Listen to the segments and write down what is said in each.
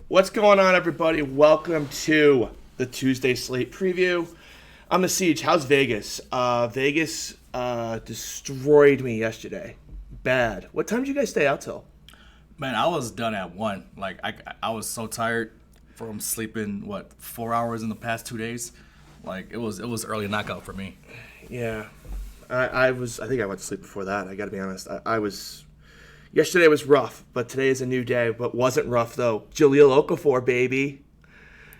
What's going on, everybody? Welcome to the Tuesday Slate preview. I'm the Siege. How's Vegas? Vegas destroyed me yesterday. Bad. What time did you guys stay out till? Man, I was done at 1. Like, I was so tired from sleeping, 4 hours in the past 2 days? Like, it was early knockout for me. Yeah. I think I went to sleep before that. I got to be honest. Yesterday was rough, but today is a new day. But wasn't rough, though. Jahlil Okafor, baby.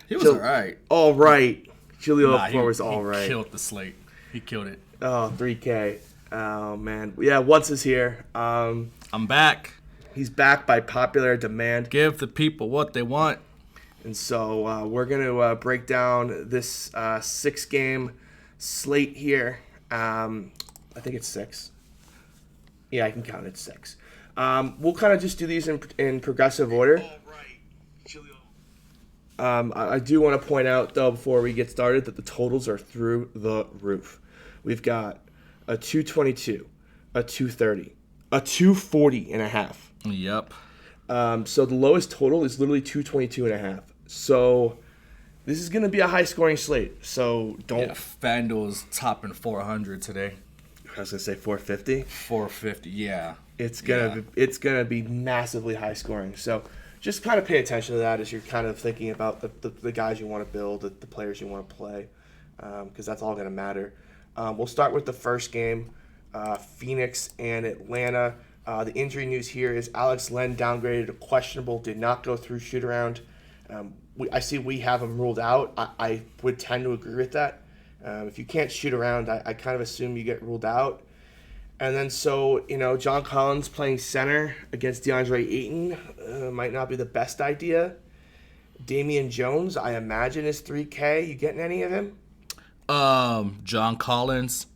He was all right. All right. Jahlil Okafor was all right. He killed the slate. He killed it. Oh, 3K. Oh, man. Yeah, Once is here. I'm back. He's back by popular demand. Give the people what they want. And so we're going to break down this 6-game slate here. I think it's 6. Yeah, I can count it 6. We'll kind of just do these in progressive order. I do want to point out, though, before we get started, that the totals are through the roof. We've got a 222, a 230, a 240 and a half. Yep. So the lowest total is literally 222 and a half. So this is going to be a high-scoring slate. So don't. Yeah, FanDuel's topping 400 today. I was going to say 450. 450, yeah. It's gonna be massively high-scoring. So just kind of pay attention to that as you're kind of thinking about the guys you want to build, the players you want to play, because that's all going to matter. We'll start with the first game, Phoenix and Atlanta. The injury news here is Alex Len downgraded to questionable, did not go through shoot-around. I see we have him ruled out. I would tend to agree with that. If you can't shoot around, I kind of assume you get ruled out. And then John Collins playing center against DeAndre Ayton might not be the best idea. Damian Jones, I imagine, is 3K. You getting any of him? John Collins,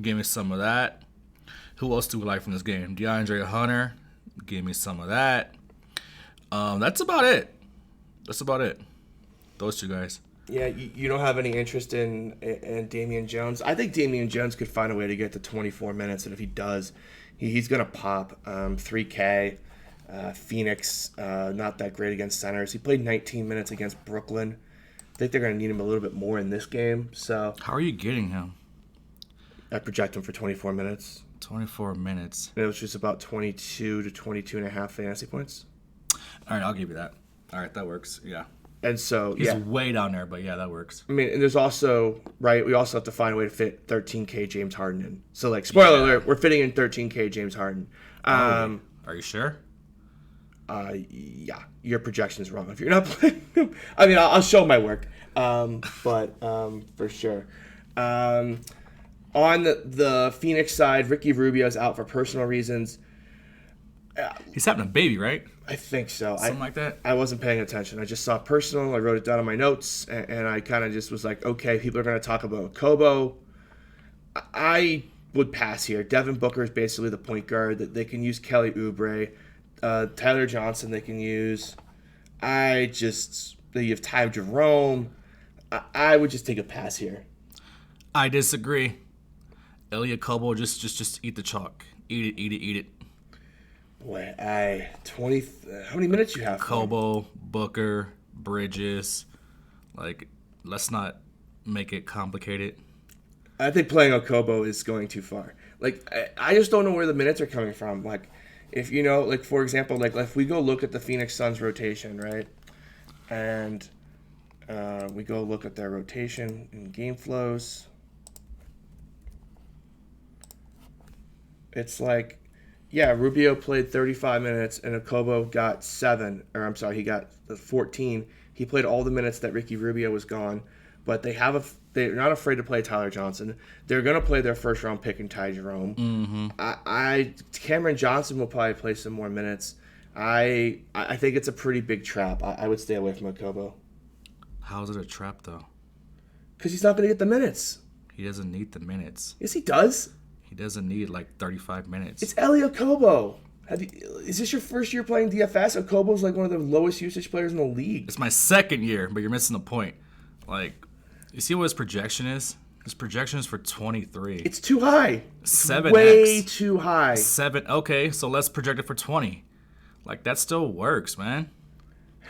give me some of that. Who else do we like from this game? DeAndre Hunter, give me some of that. That's about it. Those two guys. Yeah, you don't have any interest in Damian Jones. I think Damian Jones could find a way to get to 24 minutes, and if he does, he's going to pop. 3K, Phoenix, not that great against centers. He played 19 minutes against Brooklyn. I think they're going to need him a little bit more in this game. So how are you getting him? I project him for 24 minutes. 24 minutes. And it was just about 22 to 22 and a half fantasy points. All right, I'll give you that. All right, that works. Yeah. And so, he's way down there, but yeah, that works. I mean, and there's also, right, we also have to find a way to fit 13K James Harden in. So, spoiler alert, we're fitting in 13K James Harden. Are you sure? Yeah, your projection is wrong if you're not playing him. I mean, I'll show my work, but for sure. On the Phoenix side, Ricky Rubio's out for personal reasons. He's having a baby, right? I think so. Something like that? I wasn't paying attention. I just saw personal. I wrote it down on my notes, and I kind of just was like, okay, people are going to talk about Kobo. I would pass here. Devin Booker is basically the point guard. That they can use Kelly Oubre. Tyler Johnson they can use. You have Ty Jerome. I would just take a pass here. I disagree. Elia Kobo, just eat the chalk. Eat it. Boy, how many minutes you have? Kobo, Booker, Bridges. Let's not make it complicated. I think playing Okobo is going too far. I just don't know where the minutes are coming from. If for example, if we go look at the Phoenix Suns rotation, right? And we go look at their rotation and game flows. It's Rubio played 35 minutes and Okobo got 7. Or I'm sorry, he got 14. He played all the minutes that Ricky Rubio was gone. But they're not afraid to play Tyler Johnson. They're going to play their first-round pick in Ty Jerome. Mm-hmm. Cameron Johnson will probably play some more minutes. I think it's a pretty big trap. I would stay away from Okobo. How is it a trap, though? Because he's not going to get the minutes. He doesn't need the minutes. Yes, he does. He doesn't need 35 minutes. It's Elia Kobo. Is this your first year playing DFS? Okobo's one of the lowest usage players in the league. It's my second year, but you're missing the point. You see what his projection is? His projection is for 23. It's too high. 7x. Way too high. 7. Okay, so let's project it for 20. That still works, man.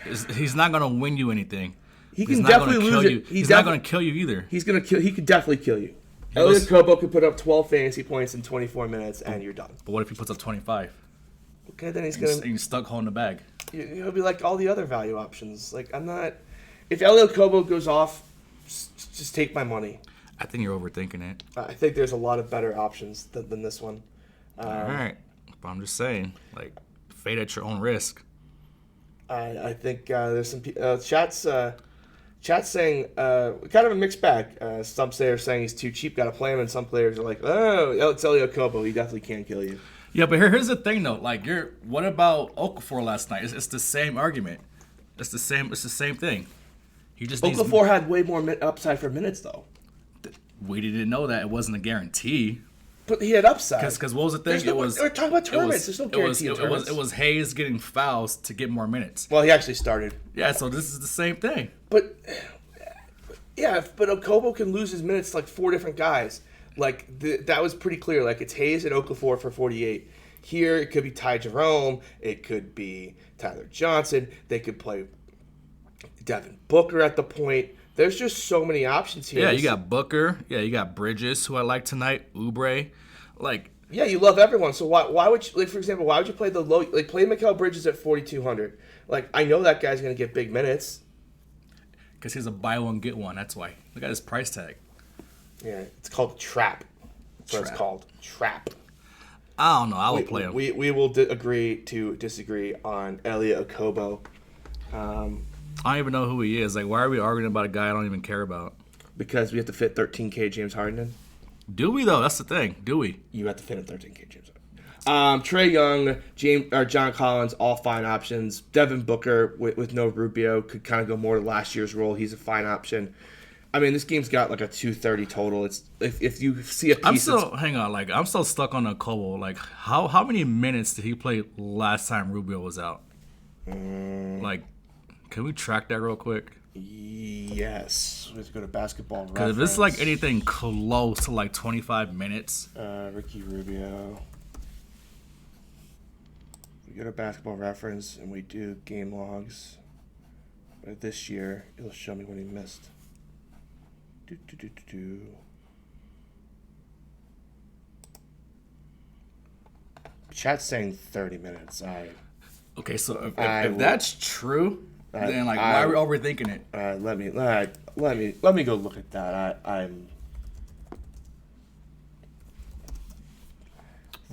He's not gonna win you anything. He can definitely lose it. He's not gonna kill you either. He's gonna kill. He could definitely kill you. Elliot Kobo could put up 12 fantasy points in 24 minutes, and you're done. But what if he puts up 25? Okay, then he's gonna. You're stuck holding the bag. He'll be like all the other value options. Like I'm not. If Elliot Kobo goes off, just take my money. I think you're overthinking it. I think there's a lot of better options than this one. All right, but I'm just saying, like, fade at your own risk. I think there's some chat's saying kind of a mixed bag. Some players saying he's too cheap, got to play him, and some players are like, oh, it's Elliot Kobo, he definitely can't kill you. Yeah, but here's the thing though. Like, what about Okafor last night? It's the same argument. It's the same thing. He just Okafor had way more upside for minutes though. We didn't know that. It wasn't a guarantee. But he had upside. Because what was the thing? We're talking about tournaments. There's no guarantee of tournaments. It was Hayes getting fouls to get more minutes. Well, he actually started. Yeah, so this is the same thing. But Okobo can lose his minutes to like 4 different guys. Like that was pretty clear. Like it's Hayes and Okafor for 48. Here it could be Ty Jerome. It could be Tyler Johnson. They could play Devin Booker at the point. There's just so many options here. Yeah, you got Booker. Yeah, you got Bridges, who I like tonight. Oubre. Like. Yeah, you love everyone. So why would you, like, for example, why would you play the low, like play Mikal Bridges at 4,200? Like I know that guy's gonna get big minutes. Because he's a buy one get one. That's why. Look at his price tag. Yeah, it's called Trap. That's what it's called. Trap. I don't know. I will play him. We will agree to disagree on Elliot Okobo. I don't even know who he is. Like, why are we arguing about a guy I don't even care about? Because we have to fit 13K James Harden in. Do we, though? That's the thing. Do we? You have to fit in 13K James Harden. Trae Young, John Collins, all fine options. Devin Booker with no Rubio could kind of go more to last year's role. He's a fine option. I mean, this game's got like a 230 total. It's if you see a piece. I'm still stuck on Okobo. Like, how many minutes did he play last time Rubio was out? Like, can we track that real quick? Yes. Let's go to Basketball Reference. Because if it's like anything close to like 25 minutes. Ricky Rubio. We go to Basketball Reference and we do game logs. This year, it'll show me when he missed. Chat's saying 30 minutes. Okay, so if that's true, then like why are we overthinking it? Let me go look at that. I'm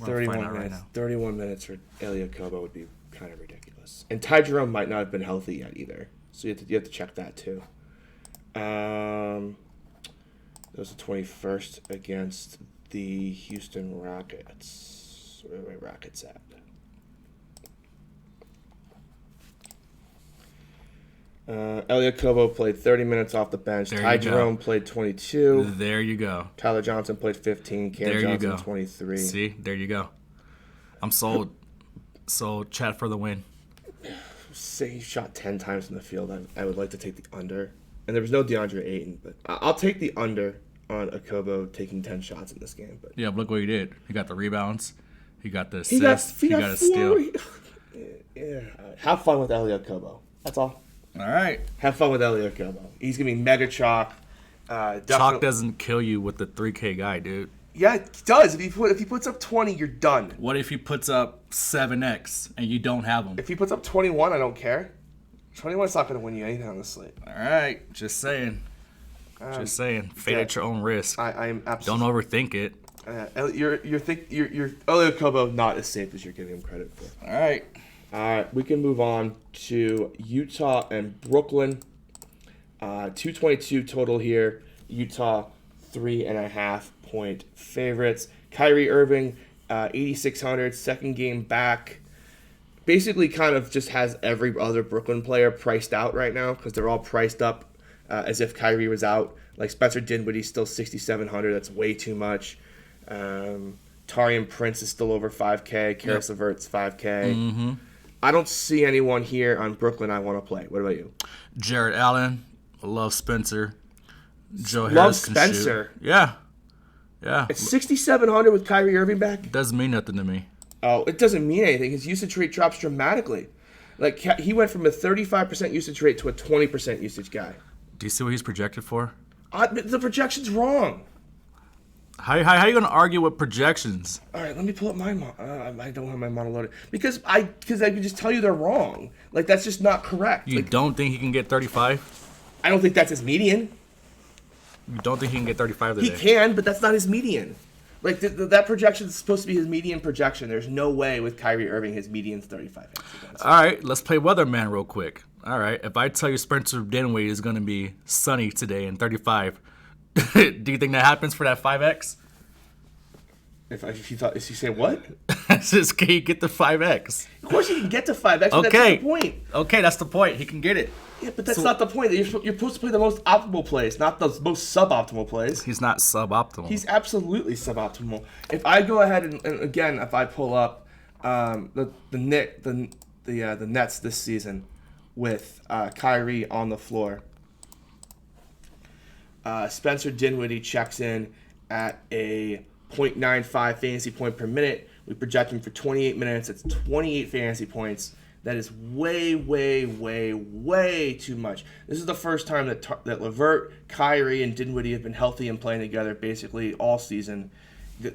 31 minutes. Right now. 31 minutes for Elliot Kobo would be kind of ridiculous. And Ty Jerome might not have been healthy yet either, so you have to check that too. That was the 21st against the Houston Rockets. Where are my Rockets at? Elliot Kobo played 30 minutes off the bench. Ty Jerome played 22. There you go. Tyler Johnson played 15. Cam Johnson 23. See, there you go. I'm sold. So chat for the win. Say he shot 10 times in the field. I would like to take the under. And there was no DeAndre Ayton, but I'll take the under on Okobo taking 10 shots in this game. But yeah, but look what he did. He got the rebounds. He got the assist. He got a steal. Yeah. Have fun with Elliot Kobo. That's all. All right. Have fun with Elliot Kobo. He's going to be mega chalk. Chalk doesn't kill you with the 3K guy, dude. Yeah, it does. If he puts up 20, you're done. What if he puts up 7x and you don't have him? If he puts up 21, I don't care. 21's not going to win you anything on the slate. All right. Just saying. Fade at your own risk. I'm absolutely. Don't overthink it. You're Elliot Kobo not as safe as you're giving him credit for. All right. We can move on to Utah and Brooklyn. 222 total here. Utah 3.5 point favorites. Kyrie Irving 8,600, second game back. Basically kind of just has every other Brooklyn player priced out right now because they're all priced up as if Kyrie was out. Like Spencer Dinwiddie's still 6,700. That's way too much. Taurean Prince is still over 5K. Karis LeVert's 5K. Mm-hmm. I don't see anyone here on Brooklyn I want to play. What about you? Jared Allen. I love Spencer. Joe Harris love Spencer. Yeah. It's 6,700 with Kyrie Irving back. Doesn't mean nothing to me. Oh, it doesn't mean anything. His usage rate drops dramatically. Like he went from a 35% usage rate to a 20% usage guy. Do you see what he's projected for? The projection's wrong. How are you going to argue with projections? All right, let me pull up my I don't have my model loaded because I can just tell you they're wrong. Like that's just not correct. You don't think he can get 35? I don't think that's his median. You don't think he can get 35 today? He can, but that's not his median. Like that projection is supposed to be his median projection. There's no way with Kyrie Irving his median's 35. All right, let's play weatherman real quick. All right, if I tell you Spencer Dinwiddie is going to be sunny today and 35, do you think that happens for that 5x? If you say what? Just can you get the 5x? Of course he can get to 5x. But Okay, that's the point. Okay, that's the point. He can get it. Yeah, but that's not the point. You're supposed to play the most optimal plays, not the most suboptimal plays. He's not suboptimal. He's absolutely suboptimal. If I go ahead and again, if I pull up the Nets this season with Kyrie on the floor, Spencer Dinwiddie checks in at a 0.95 fantasy point per minute. We project him for 28 minutes. It's 28 fantasy points. That is way, way, way, way too much. This is the first time that LeVert, Kyrie, and Dinwiddie have been healthy and playing together basically all season.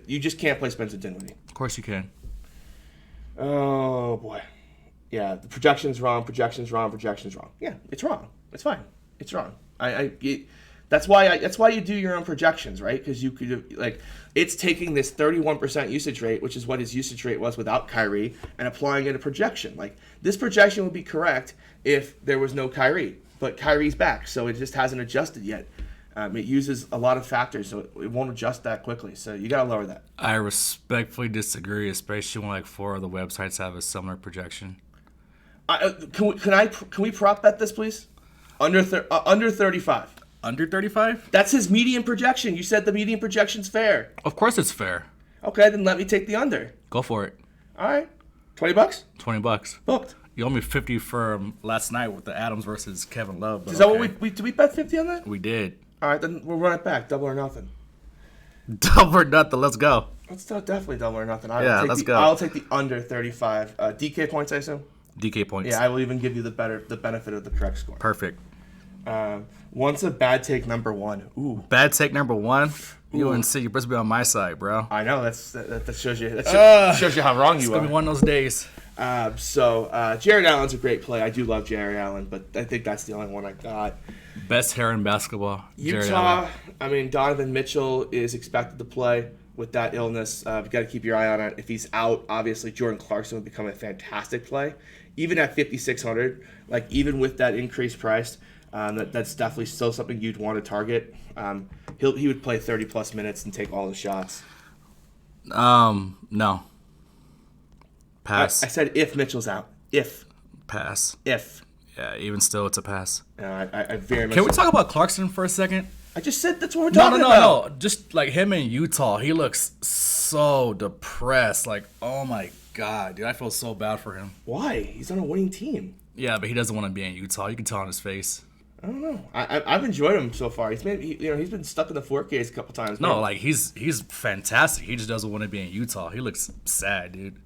You just can't play Spencer Dinwiddie. Of course you can. Oh, boy. Yeah, the projection's wrong, projection's wrong, projection's wrong. Yeah, it's wrong. It's fine. It's wrong. That's why you do your own projections, right? Because you could it's taking this 31% usage rate, which is what his usage rate was without Kyrie, and applying it a projection. Like this projection would be correct if there was no Kyrie, but Kyrie's back, so it just hasn't adjusted yet. It uses a lot of factors, so it won't adjust that quickly. So you gotta lower that. I respectfully disagree, especially when like 4 of the websites have a similar projection. Can we prop bet this, please? Under 35. Under 35? That's his median projection. You said the median projection's fair. Of course it's fair. Okay, then let me take the under. Go for it. All right. $20? $20. Booked. You owe me 50 for last night with the Adams versus Kevin Love. Is that what did we bet 50 on that? We did. All right, then we'll run it back. Double or nothing. Double or nothing. Let's go. Let's definitely double or nothing. Let's go. I'll take the under 35. DK points, I assume? DK points. Yeah, I will even give you the benefit of the correct score. Perfect. Once a bad take number 1. Ooh. Bad take number 1? You and C, you're supposed to be on my side, bro. I know. That shows you. Shows you how wrong you are. It's gonna be one of those days. Jared Allen's a great play. I do love Jared Allen, but I think that's the only one I got. Best hair in basketball. Utah. I mean, Donovan Mitchell is expected to play with that illness. You've got to keep your eye on it. If he's out, obviously Jordan Clarkson would become a fantastic play. Even at 5,600, like even with that increased price. That's definitely still something you'd want to target. He would play 30-plus minutes and take all the shots. No. Pass. I said if Mitchell's out. If. Pass. If. Yeah, even still, it's a pass. I very much. Can we talk about Clarkson for a second? I just said that's what we're talking about. No. Just like him in Utah, he looks so depressed. Like, oh my God, dude, I feel so bad for him. Why? He's on a winning team. Yeah, but he doesn't want to be in Utah. You can tell on his face. I don't know. I've enjoyed him so far. He's been stuck in the 4Ks a couple times. No, like he's fantastic. He just doesn't want to be in Utah. He looks sad, dude.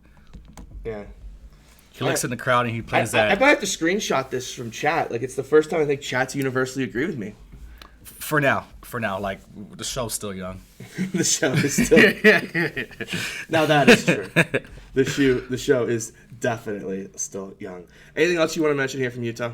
Yeah. He looks in the crowd and he plays that. I might have to screenshot this from chat. Like it's the first time I think chat's universally agree with me. For now, like the show's still young. The show is still. Now that is true. The show is definitely still young. Anything else you want to mention here from Utah?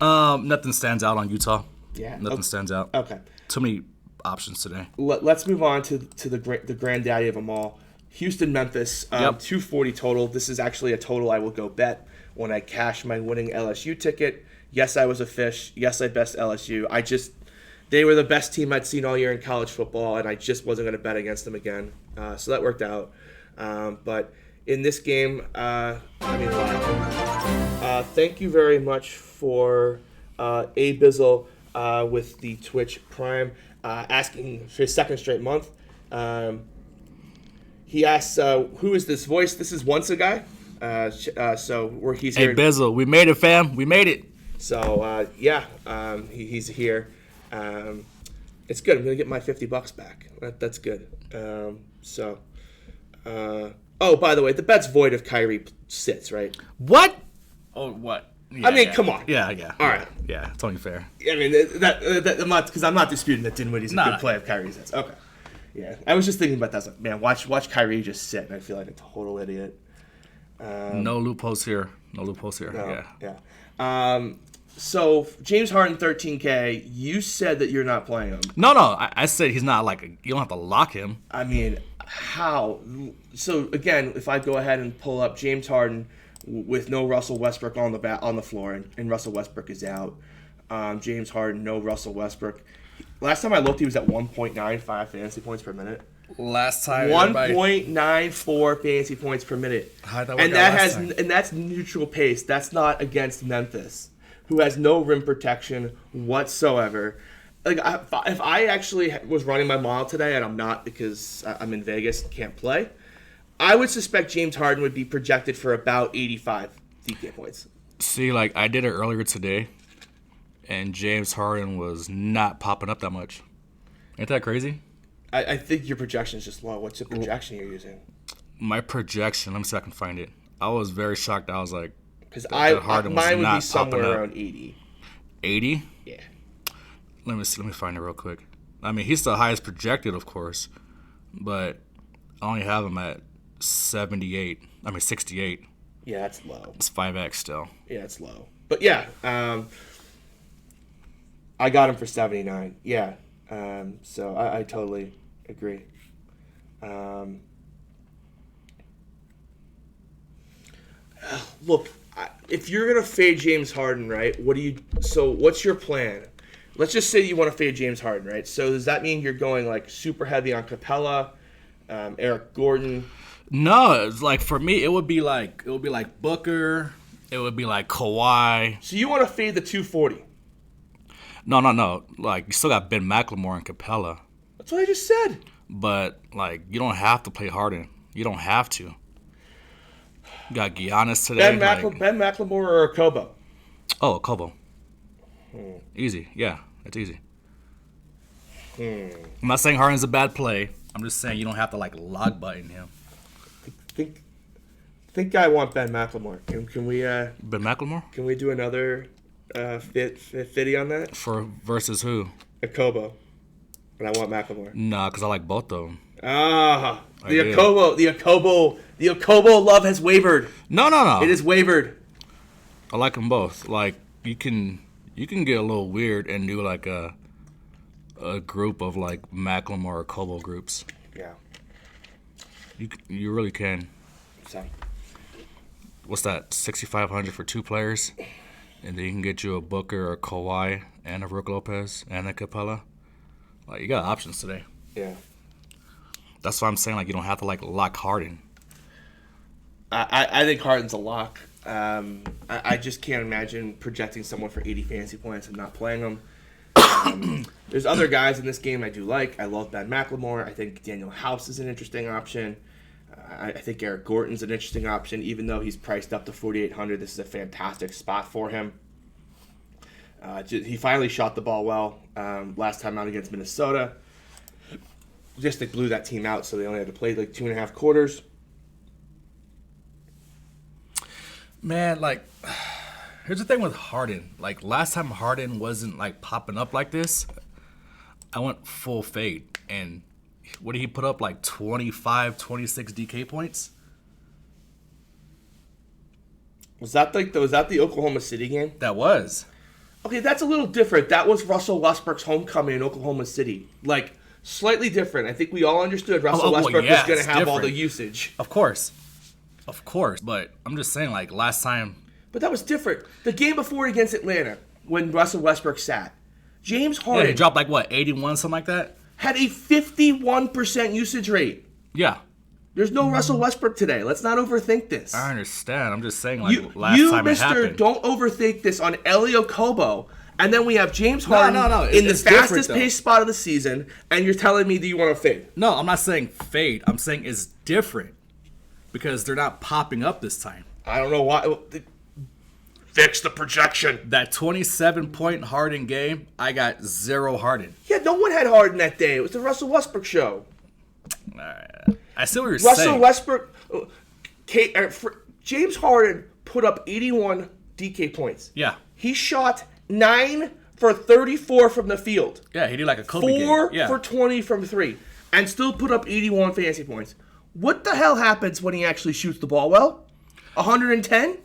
Nothing stands out on Utah. Yeah. Nothing stands out. Okay. Too many options today. Let's move on to the granddaddy of them all. Houston, Memphis, 240 total. This is actually a total I will go bet when I cash my winning LSU ticket. Yes, I was a fish. Yes, I best LSU. They were the best team I'd seen all year in college football, and I just wasn't going to bet against them again. So that worked out. But in this game, thank you very much for A. Bizzle with the Twitch Prime asking for his second straight month. He asks, who is this voice? This is Once a Guy. He's here. Hey, Bizzle, we made it, fam. We made it. So, he's here. It's good. I'm going to get my $50 back. That's good. By the way, the bet's void if Kyrie sits, right? What? Oh, what? I mean, come on. Yeah. All right. Yeah, it's only fair. I mean, because I'm not disputing that Dinwiddie's a good play of Kyrie's. Okay. Yeah, I was just thinking about that. I was like, man, watch Kyrie just sit, and I feel like a total idiot. No loopholes here. No, yeah. So James Harden, 13K. You said that you're not playing him. No. I said he's not you don't have to lock him. I mean, how? So again, if I go ahead and pull up James Harden with no Russell Westbrook on the floor, and Russell Westbrook is out. James Harden, no Russell Westbrook. Last time I looked, he was at 1.95 fantasy points per minute. Last time, 1.94 fantasy points per minute, and that's neutral pace. That's not against Memphis, who has no rim protection whatsoever. Like if I actually was running my model today, and I'm not because I'm in Vegas, can't play, I would suspect James Harden would be projected for about 85 DK points. See, I did it earlier today, and James Harden was not popping up that much. Ain't that crazy? I think your projection is just low. What's the projection you're using? My projection, let me see if I can find it. I was very shocked. I was like, because mine would be somewhere around 80. 80? Yeah. Let me find it real quick. I mean, he's the highest projected, of course, but I only have him at 68. I mean, 68. Yeah, that's low. It's 5x still. Yeah, it's low. But yeah, I got him for 79. Yeah. So I totally agree. Look, if you're gonna fade James Harden, right? What's your plan? Let's just say you want to fade James Harden, right? So does that mean you're going super heavy on Capella, Eric Gordon? No, it's for me, it would be like Booker, it would be like Kawhi. So you want to fade the 240? No. You still got Ben McLemore and Capella. That's what I just said. But you don't have to play Harden. You don't have to. You got Giannis today. Ben McLemore or Okobo? Oh, Okobo. Easy. Yeah, that's easy. I'm not saying Harden's a bad play. I'm just saying you don't have to log button him. Think I want Ben McLemore. Can we Ben McLemore? Can we do another fitty on that? Versus who? Okobo. But I want McLemore. Nah, because I like both of them. The Okobo love has wavered. No. It is wavered. I like them both. You can get a little weird and do a group of McLemore or Okobo groups. Yeah. You really can. So. What's that? 6,500 for 2 players, and then you can get you a Booker or Kawhi and a Brook Lopez and a Capella. You got options today. Yeah. That's why I'm saying you don't have to lock Harden. I think Harden's a lock. I just can't imagine projecting someone for 80 fantasy points and not playing them. There's other guys in this game I do like. I love Ben McLemore. I think Daniel House is an interesting option. I think Eric Gordon's an interesting option. Even though he's priced up to 4,800, this is a fantastic spot for him. He finally shot the ball well last time out against Minnesota. Just they blew that team out, so they only had to play 2.5 quarters. Man, here's the thing with Harden. Last time Harden wasn't popping up like this, I went full fade. And what did he put up? 25, 26 DK points? Was that the Oklahoma City game? That was. Okay, that's a little different. That was Russell Westbrook's homecoming in Oklahoma City. Slightly different. I think we all understood Russell Westbrook was going to have all the usage. Of course. But I'm just saying, last time. But that was different. The game before against Atlanta, when Russell Westbrook sat, James Harden. Yeah, he dropped 81, something like that? Had a 51% usage rate. Yeah. There's no Russell Westbrook today. Let's not overthink this. I understand. I'm just saying, last time it happened. Don't overthink this on Elio Kobo. And then we have James Harden in the fastest-paced spot of the season, and you're telling me that you want to fade. No, I'm not saying fade. I'm saying it's different because they're not popping up this time. I don't know why. Fix the projection. That 27-point Harden game, I got 0 Harden. Yeah, no one had Harden that day. It was the Russell Westbrook show. I see what you're saying. Russell Westbrook, James Harden put up 81 DK points. Yeah. He shot 9 for 34 from the field. Yeah, he did like a Kobe 4 game. Yeah. for 20 from 3. And still put up 81 fantasy points. What the hell happens when he actually shoots the ball well? 110?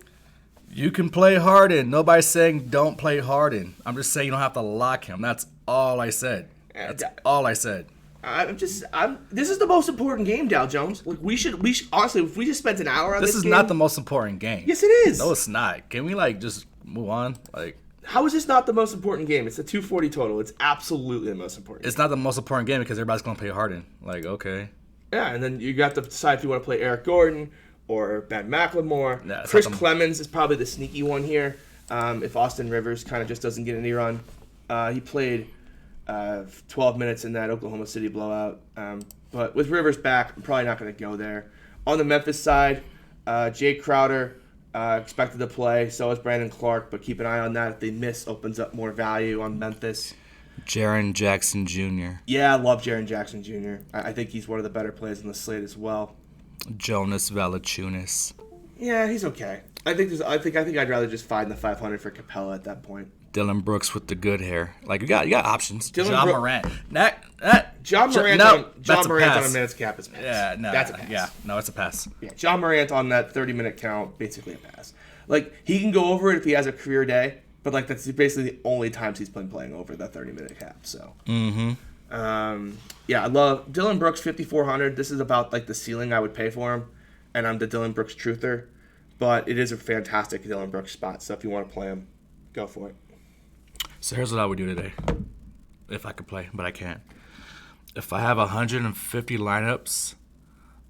You can play Harden. Nobody's saying don't play Harden. I'm just saying you don't have to lock him. That's all I said. That's all I said. This is the most important game, Dow Jones. Like we should honestly, if we just spent an hour on this is game, not the most important game. Yes, it is. No, it's not. Can we just move on? How is this not the most important game? It's a 240 total. It's absolutely the most important. It's not the most important game because everybody's gonna play Harden. Okay. Yeah, and then you got to decide if you want to play Eric Gordon or Ben McLemore. Nah, Chris Clemens is probably the sneaky one here. If Austin Rivers kind of just doesn't get any run, he played 12 minutes in that Oklahoma City blowout. But with Rivers back, I'm probably not going to go there. On the Memphis side, Jay Crowder expected to play. So is Brandon Clark, but keep an eye on that. If they miss, opens up more value on Memphis. Jaren Jackson Jr. Yeah, I love Jaren Jackson Jr. I think he's one of the better players in the slate as well. Jonas Valanciunas. Yeah, he's okay. I think I'd rather just find the 500 for Capella at that point. Dylan Brooks with the good hair. You got options. John Morant. John Morant on a minutes cap is a pass. Yeah, no. That's a pass. Yeah, no, it's a pass. Yeah, John Morant on that 30-minute count, basically a pass. He can go over it if he has a career day, but that's basically the only times he's been playing over that 30-minute cap. So. Mm-hmm. Yeah, I love Dylan Brooks 5,400. This is about the ceiling I would pay for him, and I'm the Dylan Brooks truther. But it is a fantastic Dylan Brooks spot. So if you want to play him, go for it. So here's what I would do today, if I could play, but I can't. If I have 150 lineups,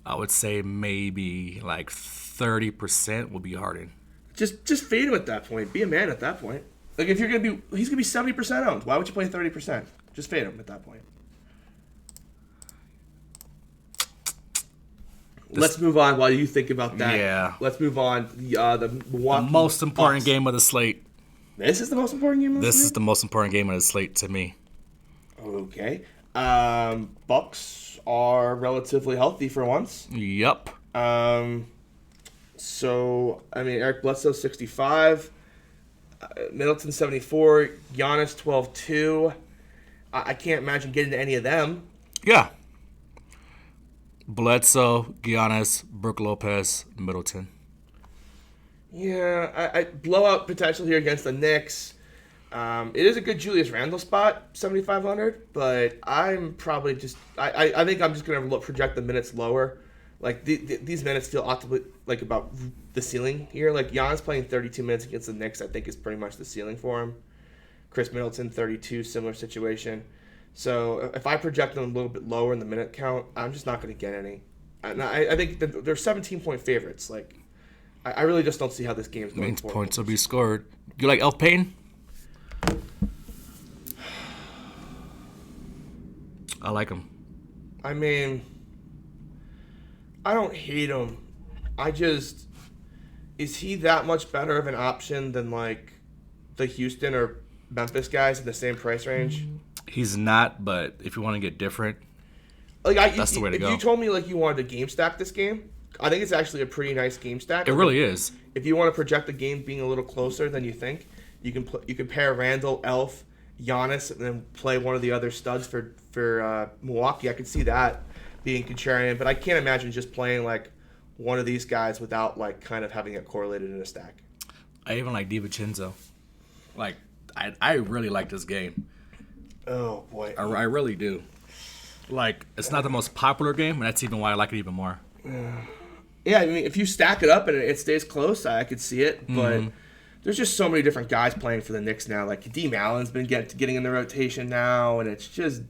I would say maybe 30% will be Harden. Just fade him at that point. Be a man at that point. If you're he's gonna be 70% owned. Why would you play 30%? Just fade him at that point. Let's move on while you think about that. Yeah. Let's move on. The Milwaukee most important Bucks. game of the slate. This is the most important game of the slate? This is the most important game of the slate to me. Okay. Bucks are relatively healthy for once. Yep. Eric Bledsoe 65, Middleton 74, Giannis 12-2. I can't imagine getting to any of them. Yeah. Bledsoe, Giannis, Brook Lopez, Middleton. Yeah, I blowout potential here against the Knicks. It is a good Julius Randle spot, 7,500, but I'm probably just I think I'm just gonna project the minutes lower. These minutes feel optimally about the ceiling here. Giannis playing 32 minutes against the Knicks, I think is pretty much the ceiling for him. Chris Middleton 32, similar situation. So if I project them a little bit lower in the minute count, I'm just not going to get any. And I think that they're 17-point favorites. I really just don't see how this game's going forward. Points will be scored. You like Elf Payne? I like him. I don't hate him. Is he that much better of an option than the Houston or Memphis guys in the same price range? He's not, but if you want to get different, that's the way to go. If you told me you wanted to game stack this game, I think it's actually a pretty nice game stack. It really is. If you want to project the game being a little closer than you think, you can pair Randall, Elf, Giannis, and then play one of the other studs for Milwaukee. I could see that being contrarian, but I can't imagine just playing one of these guys without kind of having it correlated in a stack. I even like DiVincenzo. I really like this game. Oh boy, I really do. It's not the most popular game, and that's even why I like it even more. Yeah, if you stack it up and it stays close, I could see it. But there's just so many different guys playing for the Knicks now. Kadeem Allen's been getting in the rotation now, and it's just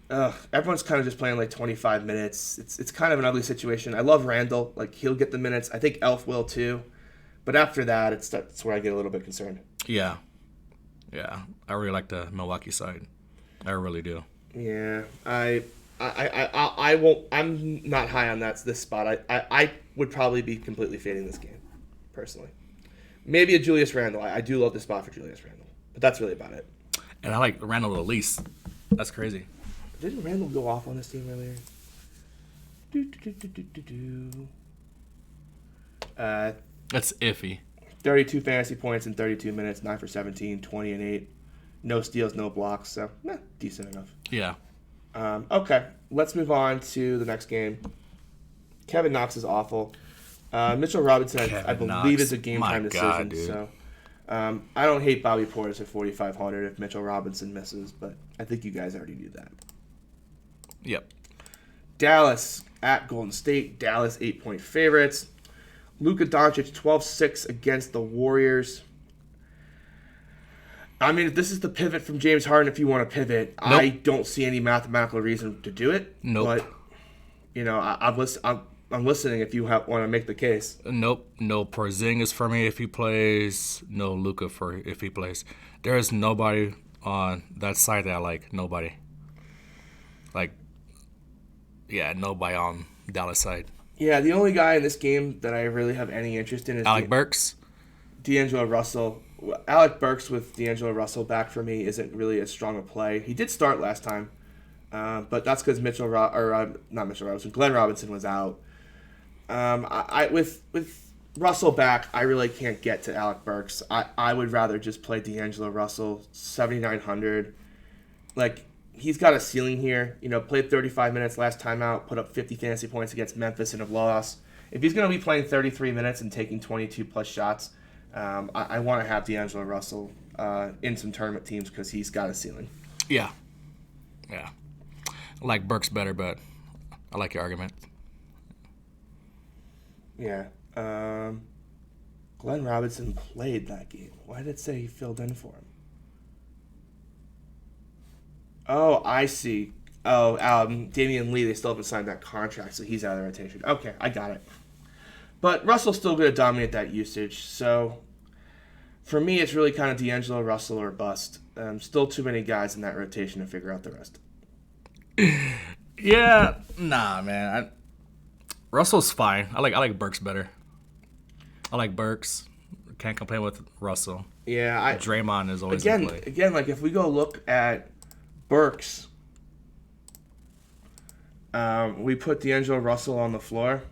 everyone's kind of just playing 25 minutes. It's kind of an ugly situation. I love Randall. He'll get the minutes. I think Elf will too. But after that, that's where I get a little bit concerned. Yeah. Yeah, I really like the Milwaukee side. I really do. Yeah, I won't. I'm not high on this spot. I would probably be completely fading this game, personally. Maybe a Julius Randle. I do love the spot for Julius Randle, but that's really about it. And I like Randle the least. That's crazy. Didn't Randle go off on this team earlier? That's iffy. 32 fantasy points in 32 minutes, 9 for 17, 20 and 8. No steals, no blocks, so decent enough. Yeah. Okay, let's move on to the next game. Kevin Knox is awful. Mitchell Robinson, I believe, Knox. is a game-time decision. Dude. So I don't hate Bobby Portis at 4,500 if Mitchell Robinson misses, but I think you guys already knew that. Yep. Dallas at Golden State. Dallas 8-point favorites. Luka Doncic 12-6 against the Warriors. I mean, if this is the pivot from James Harden, if you want to pivot, Nope. I don't see any mathematical reason to do it. Nope. But, I'm listening if you want to make the case. Nope. No Porzingis for me if he plays. No Luka for if he plays. There is nobody on that side that I like. Nobody. Nobody on Dallas side. Yeah, the only guy in this game that I really have any interest in is Alec Burks. D'Angelo Russell. Alec Burks with D'Angelo Russell back for me isn't really as strong a play. He did start last time, but that's because Glenn Robinson was out. With Russell back, I really can't get to Alec Burks. I would rather just play D'Angelo Russell, 7,900. Like, he's got a ceiling here. Played 35 minutes last time out, put up 50 fantasy points against Memphis in a loss. If he's going to be playing 33 minutes and taking 22-plus shots, I want to have D'Angelo Russell in some tournament teams because he's got a ceiling. Yeah. I like Burks better, but I like your argument. Yeah. Glenn Robinson played that game. Why did it say he filled in for him? Oh, I see. Oh, Damian Lee, they still haven't signed that contract, so he's out of the rotation. Okay, I got it. But Russell's still going to dominate that usage, so for me, it's really kind of D'Angelo Russell or bust. Still too many guys in that rotation to figure out the rest. Yeah, nah, man. Russell's fine. I like Burks better. I like Burks. Can't complain with Russell. Yeah, Draymond is always in play. Again, like if we go look at Burks, we put D'Angelo Russell on the floor,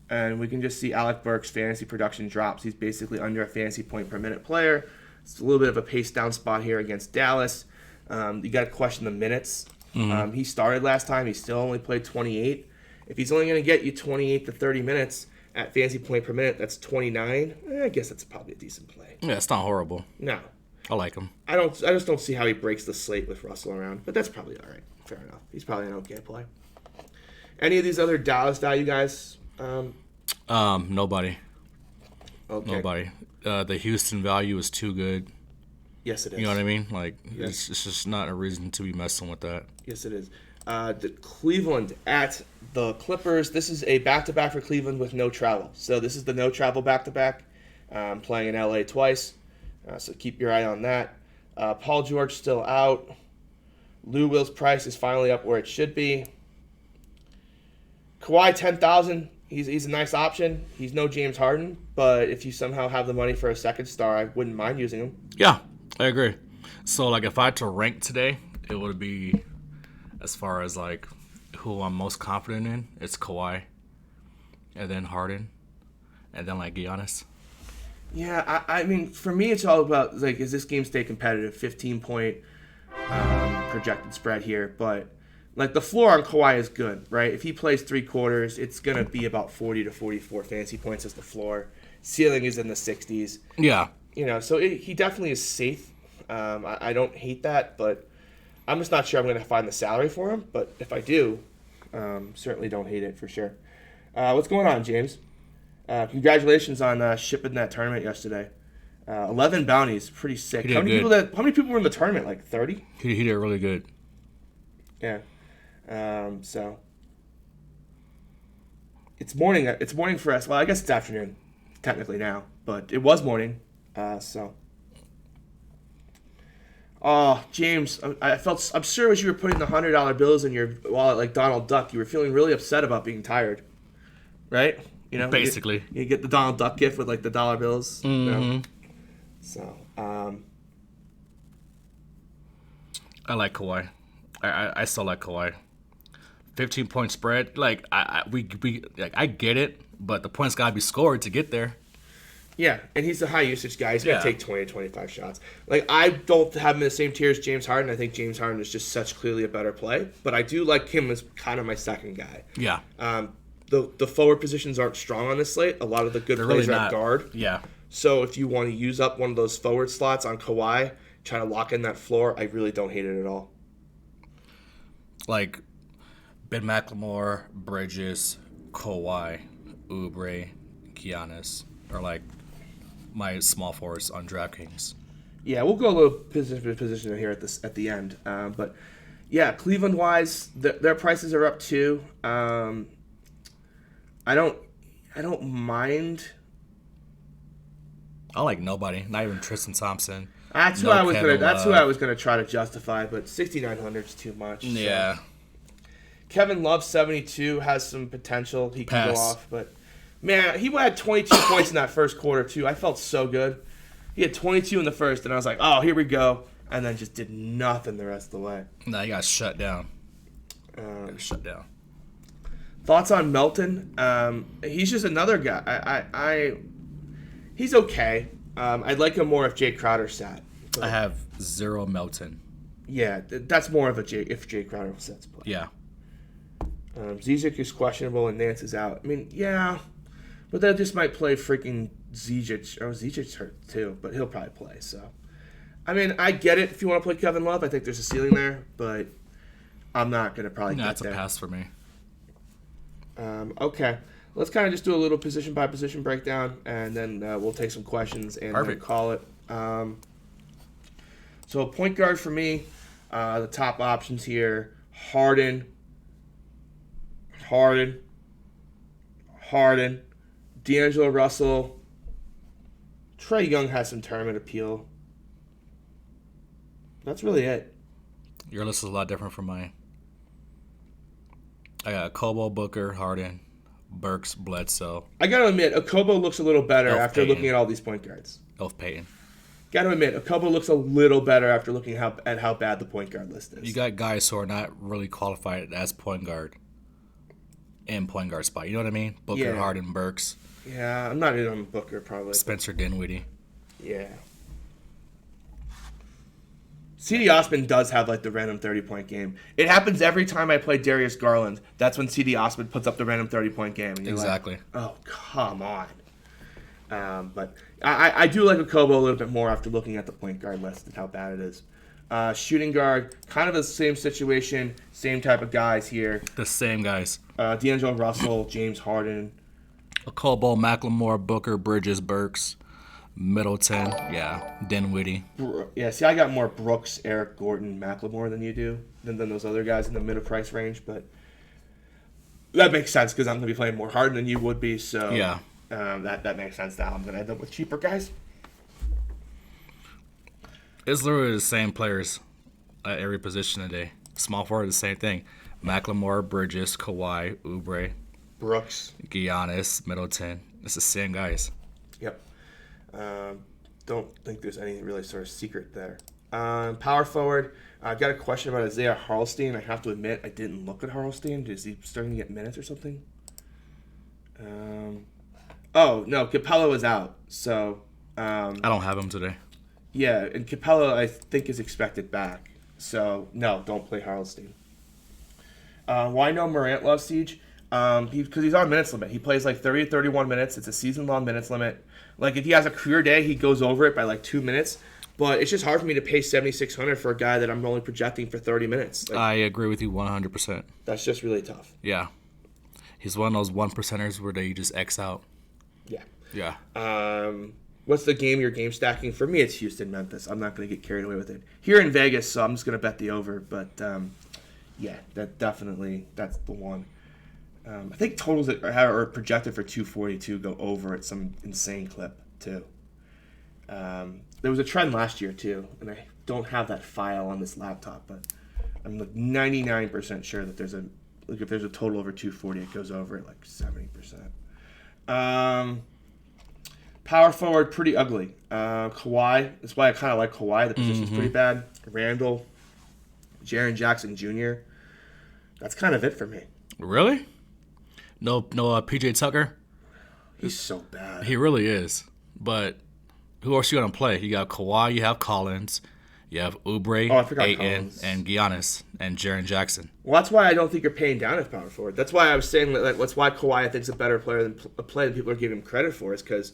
and we can just see Alec Burks' fantasy production drops. He's basically under a fantasy point per minute player. It's a little bit of a pace down spot here against Dallas. You got to question the minutes. Mm-hmm. He started last time. He still only played 28. If he's only going to get you 28 to 30 minutes at fantasy point per minute, that's 29. I guess that's probably a decent play. Yeah, it's not horrible. No. I like him. I just don't see how he breaks the slate with Russell around, but that's probably all right. Fair enough. He's probably an okay play. Any of these other Dallas value guys? Nobody. Okay. Nobody. The Houston value is too good. Yes, it is. You know what I mean? Like, Yes. it's just not a reason to be messing with that. Yes, it is. The Cleveland at the Clippers. This is a back-to-back for Cleveland with no travel. So this is the no travel back-to-back. Playing in LA twice. So keep your eye on that. Paul George still out. Lou Will's price is finally up where it should be. Kawhi 10,000. He's a nice option. He's no James Harden, but if you somehow have the money for a second star, I wouldn't mind using him. Yeah, I agree. So like if I had to rank today, it would be as far as like who I'm most confident in. It's Kawhi, and then Harden, and then like Giannis. Yeah, I mean, for me, it's all about, like, is this game stay competitive? 15-point projected spread here. But, like, the floor on Kawhi is good, right? If he plays 3 quarters, it's going to be about 40 to 44 fantasy points as the floor. Ceiling is in the 60s. Yeah. So he definitely is safe. I don't hate that, but I'm just not sure I'm going to find the salary for him. But if I do, certainly don't hate it for sure. What's going on, James? Congratulations on shipping that tournament yesterday. 11 bounties, pretty sick. How many people were in the tournament? Like 30? He did really good. Yeah. So it's morning. It's morning for us. Well, I guess it's afternoon, technically now, but it was morning. So. Oh, James, I'm sure as you were putting the $100 bills in your wallet like Donald Duck, you were feeling really upset about being tired, right? Basically. You get the Donald Duck gift with, like, the dollar bills. Mm-hmm. So, I like Kawhi. I still like Kawhi. 15-point spread. Like, I get it, but the points got to be scored to get there. Yeah, and he's a high usage guy. He's going to Yeah. take 20 to 25 shots. Like, I don't have him in the same tier as James Harden. I think James Harden is just such clearly a better play. But I do like him as kind of my second guy. Yeah. The forward positions aren't strong on this slate. A lot of the good They're plays really are at not. guard. Yeah. So if you want to use up one of those forward slots on Kawhi, try to lock in that floor, I really don't hate it at all. Like Ben McLemore, Bridges, Kawhi, Oubre, Giannis are like my small forwards on Draftkings. Yeah, we'll go a little position for position here at the end. But yeah, Cleveland wise, their prices are up too. I don't mind. I like nobody, not even Tristan Thompson. That's who I was gonna try to justify, but 6,900 is too much. So. Yeah. Kevin Love 72 has some potential. He can Pass. go off, but man, he had 22 points in that first quarter too. I felt so good. He had 22 in the first, and I was like, "Oh, here we go," and then just did nothing the rest of the way. No, he got shut down. Thoughts on Melton? He's just another guy. He's okay. I'd like him more if Jay Crowder sat. But, I have 0 Melton. yeah, that's more of a if Jay Crowder sets play. Yeah. Zizic is questionable and Nance is out. I mean, yeah, but they just might play freaking Zizic. Oh, Zicic's hurt too, but he'll probably play. So, I mean, I get it if you want to play Kevin Love. I think there's a ceiling there, but I'm not going to probably No, get that's there. a pass for me. Okay, let's kind of just do a little position by position breakdown, and then we'll take some questions and then Perfect. call it. So point guard for me, the top options here: Harden, D'Angelo Russell. Trae Young has some tournament appeal. That's really it. Your list is a lot different from mine. I got Kobo, Booker, Harden, Burks, Bledsoe, I gotta admit, Okobo looks a little better Elf after Payton. looking at all these point guards. Elf Payton. Gotta admit, Okobo looks a little better after looking at how bad the point guard list is. You got guys who are not really qualified as point guard in point guard spot. You know what I mean? Booker, Yeah. Harden, Burks, Yeah, I'm not in on Booker probably. Spencer Dinwiddie. Yeah. CD Osman does have like the random 30-point game. It happens every time I play Darius Garland. That's when CD Osman puts up the random 30-point game. And you're Exactly. Like, oh, come on. But I do like Okobo a little bit more after looking at the point guard list and how bad it is. Shooting guard, kind of the same situation, same type of guys here. The same guys. D'Angelo Russell, James Harden. Kobo, McLemore, Booker, Bridges, Burks, Middleton. Yeah. Dinwiddie. Yeah, see, I got more Brooks, Eric Gordon, McLemore than you do, than those other guys in the mid-price range. But that makes sense because I'm going to be playing more Harden than you would be. So Yeah. that makes sense now. I'm going to end up with cheaper guys. It's literally the same players at every position today. Small forward, the same thing. McLemore, Bridges, Kawhi, Oubre, Brooks. Giannis, Middleton. It's the same guys. Yep. Don't think there's any really sort of secret there. Power forward. I've got a question about Isaiah Harlstein. I have to admit, I didn't look at Harlstein. Is he starting to get minutes or something? Oh, no. Capella is out. So, I don't have him today. yeah, and Capella, I think, is expected back. So, no, don't play Harlstein. Why no Morant loves Siege? Because he's on minutes limit. He plays like 30 to 31 minutes. It's a season-long minutes limit. Like, if he has a career day, he goes over it by like 2 minutes. But it's just hard for me to pay $7,600 for a guy that I'm only projecting for 30 minutes. Like, I agree with you 100%. that's just really tough. Yeah. He's one of those 1%ers where they just X out. Yeah. Yeah. What's the game you're game stacking? For me, it's Houston, Memphis. I'm not going to get carried away with it. Here in Vegas, so I'm just going to bet the over. But, yeah, that's the one. I think totals that are projected for 242 go over at some insane clip, too. There was a trend last year, too, and I don't have that file on this laptop, but I'm like 99% sure that if there's a total over 240, it goes over at like 70%. Power forward, pretty ugly. Kawhi, that's why I kind of like Kawhi. The position's pretty bad. Randall, Jaren Jackson Jr. That's kind of it for me. Really? No PJ Tucker? He's so bad. He really is. But who else you gonna play? You got Kawhi, you have Collins, you have Oubre, I forgot Ayton, Collins. and Giannis, and Jaren Jackson. Well, that's why I don't think you're paying down as power forward. That's why I was saying that's why Kawhi I think is a better player than a play than people are giving him credit for. Is because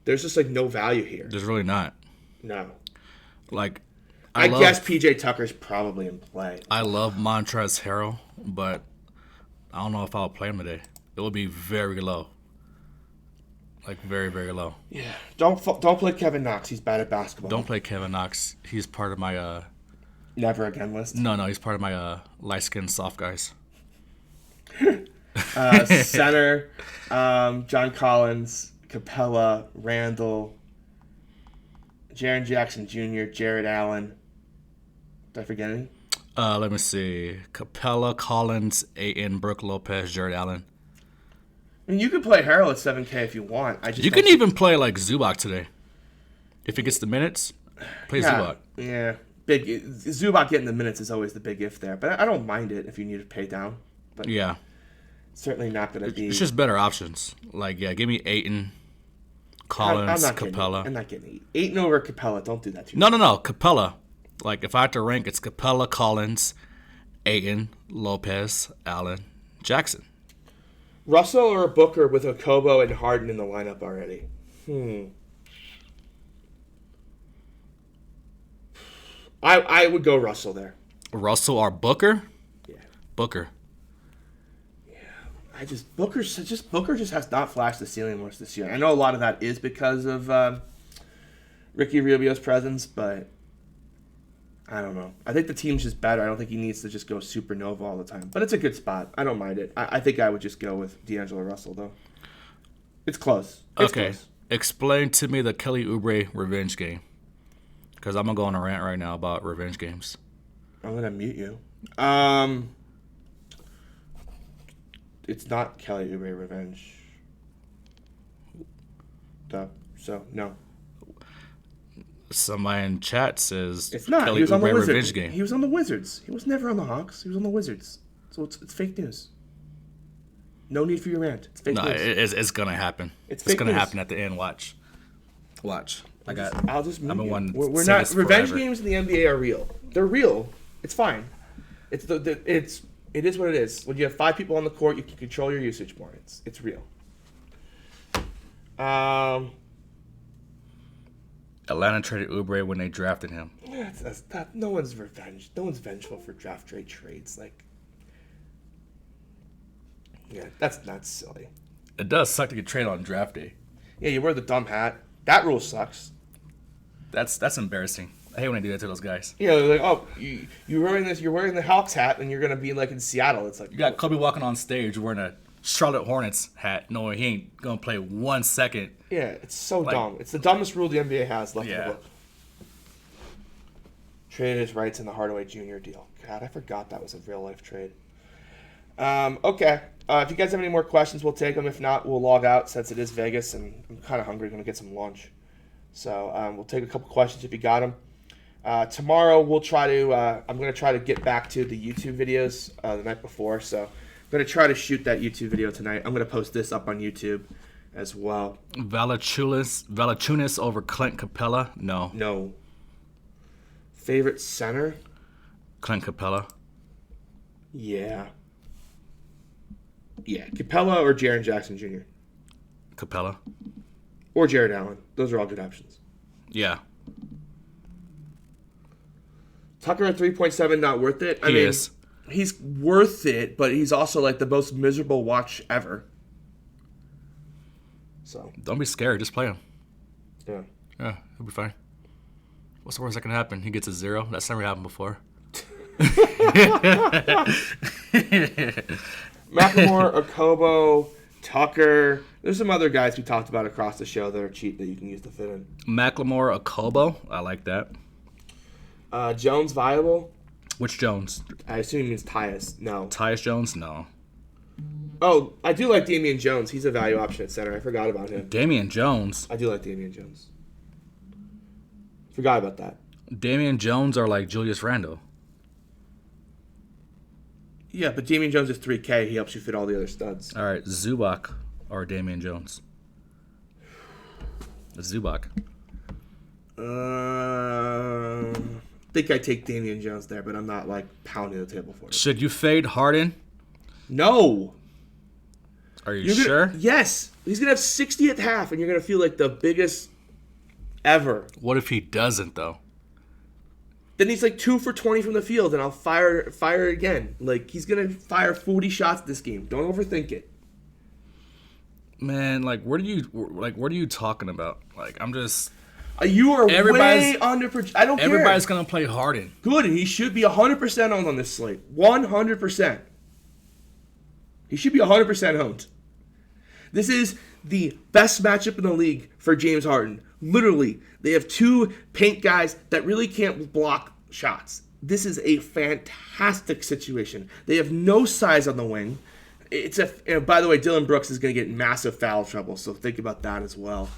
there's just like no value here. There's really not. No. Like, I guess PJ Tucker's probably in play. I love Montrezl Harrell, but I don't know if I'll play him today. It will be very low. Like, very, very low. Yeah. Don't play Kevin Knox. He's bad at basketball. Don't play Kevin Knox. He's part of my never again list. No, he's part of my light-skinned soft guys. Center, John Collins, Capella, Randall, Jaren Jackson Jr., Jared Allen. Did I forget any? Let me see. Capella, Collins, Ayton, Brooke Lopez, Jared Allen. I mean, you could play Harrell at 7K if you want. You can even play like Zubac today. If he gets the minutes, play Zubac. Yeah. Zubac getting the minutes is always the big if there. But I don't mind it if you need to pay down. But yeah. Certainly not going to be. It's just better options. Like, yeah, give me Ayton, Collins, Capella. I'm not getting Ayton over Capella. Don't do that to me. No. Capella. Like, if I had to rank, it's Capella, Collins, Ayton, Lopez, Allen, Jackson. Russell or Booker with Okobo and Harden in the lineup already? I would go Russell there. Russell or Booker? Yeah. Booker. Yeah. Booker just has not flashed the ceiling much this year. I know a lot of that is because of Ricky Rubio's presence, but I don't know. I think the team's just better. I don't think he needs to just go supernova all the time. But it's a good spot. I don't mind it. I think I would just go with D'Angelo Russell, though. It's close. It's close. Explain to me the Kelly Oubre revenge game. Because I'm going to go on a rant right now about revenge games. I'm going to mute you. It's not Kelly Oubre revenge. So, no. Somebody in chat says it's not. Kelly He was on the Oubre Wizards. revenge game. He was on the Wizards. He was never on the Hawks. He was on the Wizards. So it's fake news. No need for your rant. It's fake news. It's going to happen. It's going to happen at the end. Watch. I'll just move you. one. We're not. Revenge games in the NBA are real. They're real. It's fine. It is what it is. When you have 5 people on the court, you can control your usage more. It's real. Atlanta traded Oubre when they drafted him. No one's revenge. No one's vengeful for draft trades. Like, yeah, that's silly. It does suck to get traded on draft day. Yeah, you wear the dumb hat. That rule sucks. That's embarrassing. I hate when I do that to those guys. Yeah, they're like, oh, you're wearing this. You're wearing the Hawks hat, and you're gonna be like in Seattle. It's like you got Kobe walking on stage wearing a Charlotte Hornets hat, knowing he ain't gonna play 1 second. Yeah, it's so dumb. It's the dumbest rule the NBA has left in the book. Traded his rights in the Hardaway Jr. deal. God, I forgot that was a real life trade. Okay. If you guys have any more questions, we'll take them. If not, we'll log out since it is Vegas and I'm kind of hungry. Going to get some lunch. So we'll take a couple questions if you got them. Tomorrow we'll try to. I'm going to try to get back to the YouTube videos the night before. So I'm going to try to shoot that YouTube video tonight. I'm going to post this up on YouTube as well. Valanciunas over Clint Capella? No. Favorite center? Clint Capella. Yeah. Capella or Jaren Jackson Jr. Capella. Or Jared Allen. Those are all good options. Yeah. Tucker at 3.7, not worth it? He is. He's worth it, but he's also like the most miserable watch ever. So don't be scared. Just play him. Yeah, he'll be fine. What's the worst that can happen? He gets a 0. That's never happened before. McLemore, Okobo, Tucker. There's some other guys we talked about across the show that are cheap that you can use to fit in. McLemore, Okobo. I like that. Jones viable? Which Jones? I assume he means Tyus. No. Tyus Jones? No. Oh, I do like Damian Jones. He's a value option at center. I forgot about him. Damian Jones? I do like Damian Jones. Forgot about that. Damian Jones are like Julius Randle. Yeah, but Damian Jones is 3K. He helps you fit all the other studs. All right, Zubac or Damian Jones? Zubac. I think I take Damian Jones there, but I'm not like pounding the table for it. Should you fade Harden? No. Are you sure? Yes. He's going to have 60 at half, and you're going to feel like the biggest ever. What if he doesn't, though? Then he's like 2 for 20 from the field, and I'll fire again. Like, he's going to fire 40 shots this game. Don't overthink it. Man, like, what are you talking about? Like, I'm just... You are way under... I don't care. Everybody's going to play Harden. Good, and he should be 100% owned on this slate. 100%. He should be 100% owned. This is the best matchup in the league for James Harden. Literally, they have two paint guys that really can't block shots. This is a fantastic situation. They have no size on the wing. By the way, Dylan Brooks is going to get massive foul trouble, so think about that as well.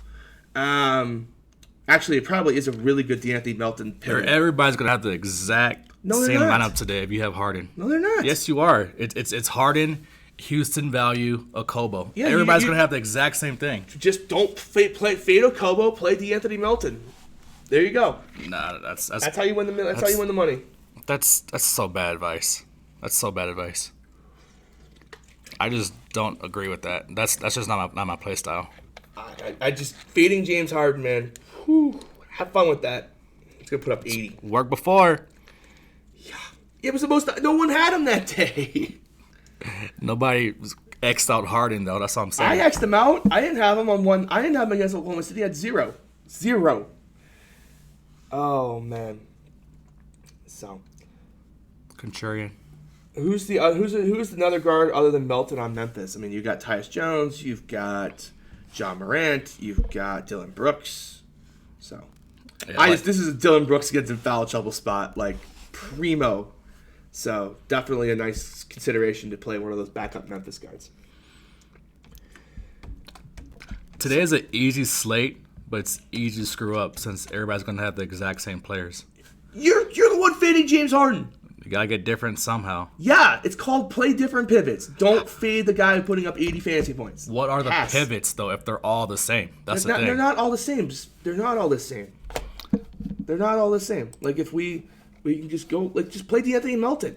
Actually, it probably is a really good DeAnthony Melton pivot. Everybody's going to have the exact same lineup today if you have Harden. No, they're not. Yes, you are. It's Harden, Houston value, Okobo. Yeah, everybody's going to have the exact same thing. Just don't fade Okobo, play DeAnthony Melton. There you go. Nah, that's how you win the how you win the money. That's so bad advice. That's so bad advice. I just don't agree with that. That's just not my play style. I just fading James Harden, man. Whew, have fun with that. He's gonna put up 80. Worked before. Yeah, it was the most. No one had him that day. Nobody X'd out Harden though. That's all I'm saying. I X'd him out. I didn't have him on one. I didn't have him against Oklahoma City. He had 0. Oh man. So. Contrarian. Who's another guard other than Melton on Memphis? I mean, you've got Tyus Jones, you've got John Morant, you've got Dylan Brooks. So, yeah, this is a Dylan Brooks gets in foul trouble spot, like primo. So definitely a nice consideration to play one of those backup Memphis guards. Today is an easy slate, but it's easy to screw up since everybody's going to have the exact same players. You're the one fading James Harden. You gotta get different somehow. Yeah, it's called play different pivots. Don't fade the guy putting up 80 fantasy points. What are the pivots, though, if they're all the same? That's the thing. They're not all the same. They're not all the same. They're not all the same. Like, if we can just go, like, just play DeAnthony Melton.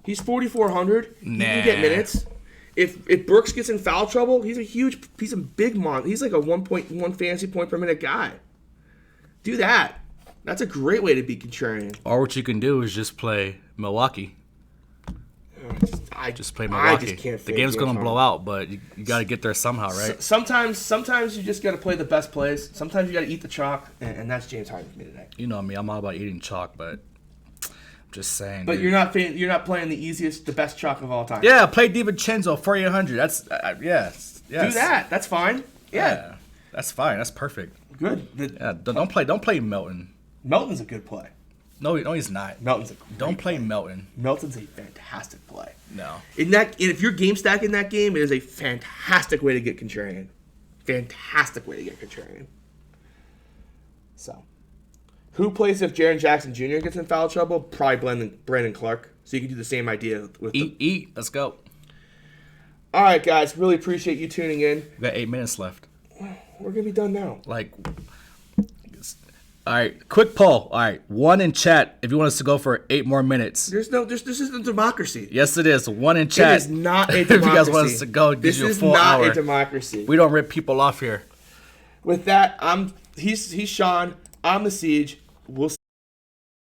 He's 4,400. He can get minutes. If Burks gets in foul trouble, he's a big monster. He's like a 1.1 fantasy point per minute guy. Do that. That's a great way to be contrarian. Or what you can do is just play Milwaukee. Just play Milwaukee. I just can't. The game's going to blow out, but you got to get there somehow, right? Sometimes you just got to play the best plays. Sometimes you got to eat the chalk, and that's James Harden for me today. You know me, I'm all about eating chalk, but I'm just saying. But dude. You're not playing the best chalk of all time. Yeah, play DiVincenzo 4,800. That's yes. Do that. That's fine. Yeah, that's fine. That's perfect. Good. Don't play Melton. Melton's a good play. No, he's not. Don't play Melton. Melton's a fantastic play. No. If you're game stacking that game, it is a fantastic way to get contrarian. Fantastic way to get contrarian. So, who plays if Jaren Jackson Jr. gets in foul trouble? Probably Brandon Clark. So you can do the same idea with eat. Let's go. All right, guys. Really appreciate you tuning in. We got 8 minutes left. We're gonna be done now. All right, quick poll. All right, one in chat if you want us to go for 8 more minutes. This isn't democracy. Yes, it is. One in chat. It is not a democracy. If you guys want us to go, give you a full hour. This is not a democracy. We don't rip people off here. With that, he's Sean. I'm the Siege. We'll see.